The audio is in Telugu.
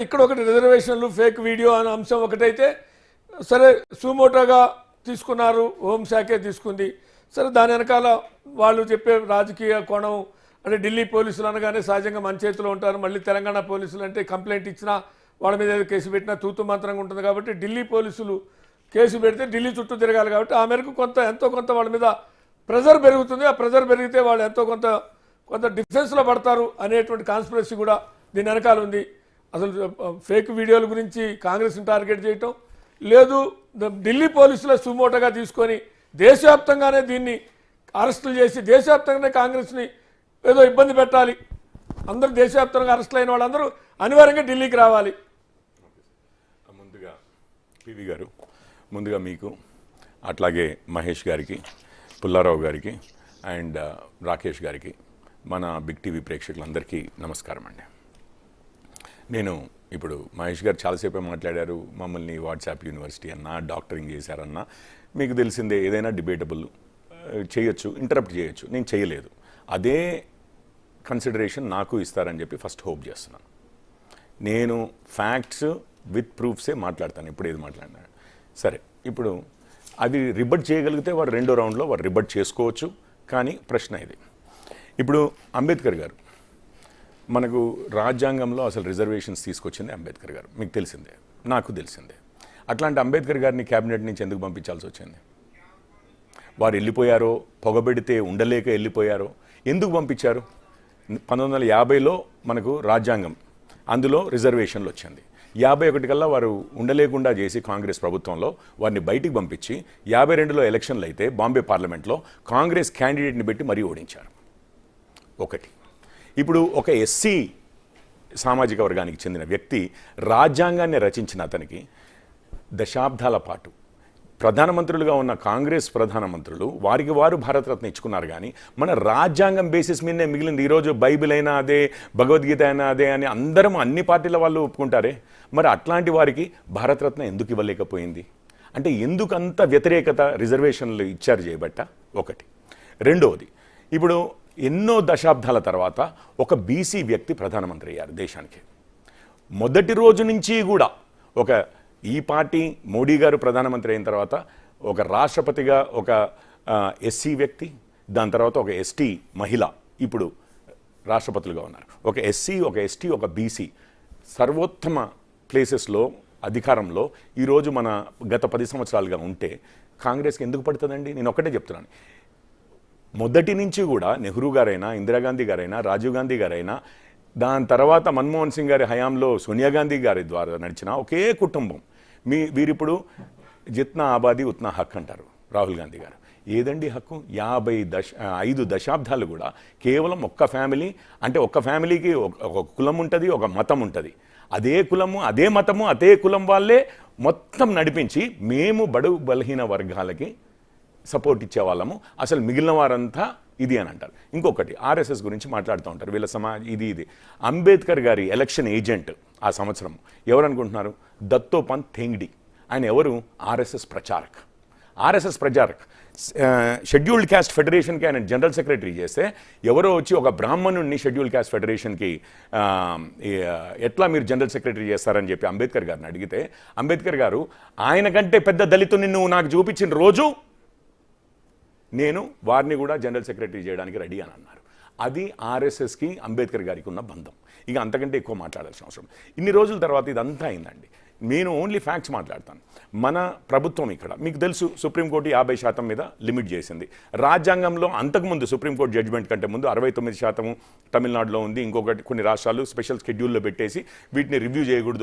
ఇక్కడ ఒకటి రిజర్వేషన్లు ఫేక్ వీడియో అనే అంశం ఒకటైతే సరే సుమోటోగా తీసుకున్నారు, హోంశాఖే తీసుకుంది. సరే దాని వెనకాల వాళ్ళు చెప్పే రాజకీయ కోణం అంటే ఢిల్లీ పోలీసులు అనగానే సహజంగా మన చేతిలో ఉంటారు. మళ్ళీ తెలంగాణ పోలీసులు అంటే కంప్లైంట్ ఇచ్చినా వాళ్ళ మీద ఏదో కేసు పెట్టినా తూతు మంత్రంగా ఉంటుంది. కాబట్టి ఢిల్లీ పోలీసులు కేసు పెడితే ఢిల్లీ చుట్టూ తిరగాలి. కాబట్టి ఆ మేరకు ఎంతో కొంత వాళ్ళ మీద ప్రెజర్ పెరుగుతుంది. ఆ ప్రెజర్ పెరిగితే వాళ్ళు ఎంతో కొంత డిఫెన్స్లో పడతారు అనేటువంటి కాన్స్పిరసీ కూడా దీని వెనకాల ఉంది. అసలు ఫేక్ వీడియోల గురించి కాంగ్రెస్ని టార్గెట్ చేయటం లేదు, ఢిల్లీ పోలీసుల సుమోటోగా తీసుకొని దేశవ్యాప్తంగానే దీన్ని అరెస్టులు చేసి దేశవ్యాప్తంగానే కాంగ్రెస్ని ఏదో ఇబ్బంది పెట్టాలి, అందరూ దేశవ్యాప్తంగా అరెస్టులు అయిన వాళ్ళందరూ అనివార్యంగా ఢిల్లీకి రావాలి. ముందుగా పివి గారు, ముందుగా మీకు అట్లాగే మహేష్ గారికి, పుల్లారావు గారికి అండ్ రాకేష్ గారికి, మన బిగ్ టీవీ ప్రేక్షకులందరికీ నమస్కారం అండి. నేను ఇప్పుడు మహేష్ గారు చాలాసేపే మాట్లాడారు, మమ్మల్ని వాట్సాప్ యూనివర్సిటీ అన్నా, డాక్టరింగ్ చేశారన్నా. మీకు తెలిసిందే, ఏదైనా డిబేటబుల్ చేయొచ్చు, ఇంటరప్ట్ చేయొచ్చు. నేను చేయలేదు. అదే కన్సిడరేషన్ నాకు ఇస్తారని చెప్పి ఫస్ట్ హోప్ చేస్తున్నాను. నేను ఫ్యాక్ట్స్ విత్ ప్రూఫ్సే మాట్లాడతాను, ఇప్పుడు ఏది మాట్లాడినా సరే. ఇప్పుడు అది రిబట్ చేయగలిగితే వారు రెండో రౌండ్లో వారు రిబట్ చేసుకోవచ్చు. కానీ ప్రశ్న ఇది, ఇప్పుడు అంబేద్కర్ గారు మనకు రాజ్యాంగంలో అసలు రిజర్వేషన్స్ తీసుకొచ్చింది అంబేద్కర్ గారు, మీకు తెలిసిందే, నాకు తెలిసిందే. అట్లాంటి అంబేద్కర్ గారిని క్యాబినెట్ నుంచి ఎందుకు పంపించాల్సి వచ్చింది? వారు వెళ్ళిపోయారో, పొగబెడితే ఉండలేక వెళ్ళిపోయారో, ఎందుకు పంపించారు? 1950లో మనకు రాజ్యాంగం, అందులో రిజర్వేషన్లు వచ్చింది. 51 కల్లా వారు ఉండలేకుండా చేసి కాంగ్రెస్ ప్రభుత్వంలో వారిని బయటికి పంపించి 52లో ఎలక్షన్లు అయితే బాంబే పార్లమెంట్లో కాంగ్రెస్ క్యాండిడేట్ని పెట్టి మరీ ఓడించారు. ఒకటి. ఇప్పుడు ఒక ఎస్సీ సామాజిక వర్గానికి చెందిన వ్యక్తి రాజ్యాంగాన్ని రచించిన అతనికి దశాబ్దాల పాటు ప్రధానమంత్రులుగా ఉన్న కాంగ్రెస్ ప్రధానమంత్రులు వారికి వారు భారతరత్న ఇచ్చుకున్నారు. కానీ మన రాజ్యాంగం బేసిస్ మీదనే మిగిలింది. ఈరోజు బైబిల్ అయినా అదే, భగవద్గీత అయినా అదే అని అందరం అన్ని పార్టీల వాళ్ళు ఒప్పుకుంటారే. మరి అట్లాంటి వారికి భారతరత్న ఎందుకు ఇవ్వలేకపోయింది? అంటే ఎందుకు అంత వ్యతిరేకత రిజర్వేషన్లు ఇచ్చారు చేయబట్ట? ఒకటి. రెండవది, ఇప్పుడు ఎన్నో దశాబ్దాల తర్వాత ఒక బీసీ వ్యక్తి ప్రధానమంత్రి అయ్యారు దేశానికి. మొదటి రోజు నుంచి కూడా ఒక ఈ పార్టీ మోడీ గారు ప్రధానమంత్రి అయిన తర్వాత ఒక రాష్ట్రపతిగా ఒక ఎస్సీ వ్యక్తి, దాని తర్వాత ఒక ఎస్టీ మహిళ ఇప్పుడు రాష్ట్రపతులుగా ఉన్నారు. ఒక ఎస్సీ, ఒక ఎస్టీ, ఒక బీసీ సర్వోత్తమ ప్లేసెస్లో అధికారంలో ఈరోజు మన గత 10 సంవత్సరాలుగా ఉంటే కాంగ్రెస్కి ఎందుకు పడుతుందండి? నేను ఒకటే చెప్తున్నాను. మొదటి నుంచి కూడా నెహ్రూ గారైనా, ఇందిరాగాంధీ గారైనా, రాజీవ్ గాంధీ గారైనా, దాని తర్వాత మన్మోహన్ సింగ్ గారి హయాంలో సోనియా గాంధీ గారి ద్వారా నడిచిన ఒకే కుటుంబం. వీరిప్పుడు జిత్నా ఆబాదీ ఉత్నా హక్ అంటారు రాహుల్ గాంధీ గారు. ఏదండి హక్కు? 5 దశాబ్దాలు కూడా కేవలం ఒక్క ఫ్యామిలీ, అంటే ఒక్క ఫ్యామిలీకి ఒక కులం ఉంటుంది, ఒక మతం ఉంటుంది. అదే కులము, అదే మతము, అదే కులం వాళ్ళే మొత్తం నడిపించి మేము బడుగు బలహీన వర్గాలకి సపోర్ట్ ఇచ్చేవాళ్ళము, అసలు మిగిలిన వారంతా ఇది అని అంటారు. ఇంకొకటి, ఆర్ఎస్ఎస్ గురించి మాట్లాడుతూ ఉంటారు, వీళ్ళ ఇది అంబేద్కర్ గారి ఎలక్షన్ ఏజెంట్ ఆ సంవత్సరం ఎవరు అనుకుంటున్నారు? దత్తోపంత్ థెంగ్డి. ఆయన ఎవరు? ఆర్ఎస్ఎస్ ప్రచారక్. షెడ్యూల్డ్ క్యాస్ట్ ఫెడరేషన్కి ఆయన జనరల్ సెక్రటరీ చేస్తే ఎవరో వచ్చి ఒక బ్రాహ్మణుడిని షెడ్యూల్డ్ క్యాస్ట్ ఫెడరేషన్కి ఎట్లా మీరు జనరల్ సెక్రటరీ చేస్తారని చెప్పి అంబేద్కర్ గారిని అడిగితే, అంబేద్కర్ గారు ఆయన కంటే పెద్ద దళితుని నువ్వు నాకు చూపించిన రోజు నేను వారిని కూడా జనరల్ సెక్రటరీ చేయడానికి రెడీ అని అన్నారు. అది ఆర్ఎస్ఎస్కి అంబేద్కర్ గారికి ఉన్న బంధం. ఇక అంతకంటే ఎక్కువ మాట్లాడాల్సిన అవసరం. ఇన్ని రోజుల తర్వాత ఇదంతా అయిందండి. నేను ఓన్లీ ఫ్యాక్ట్స్ మాట్లాడతాను. మన ప్రభుత్వం ఇక్కడ మీకు తెలుసు, సుప్రీంకోర్టు 50% మీద లిమిట్ చేసింది. రాజ్యాంగంలో అంతకుముందు సుప్రీంకోర్టు జడ్జిమెంట్ కంటే ముందు 69% తమిళనాడులో ఉంది. ఇంకొకటి కొన్ని రాష్ట్రాలు స్పెషల్ షెడ్యూల్లో పెట్టేసి వీటిని రివ్యూ చేయకూడదు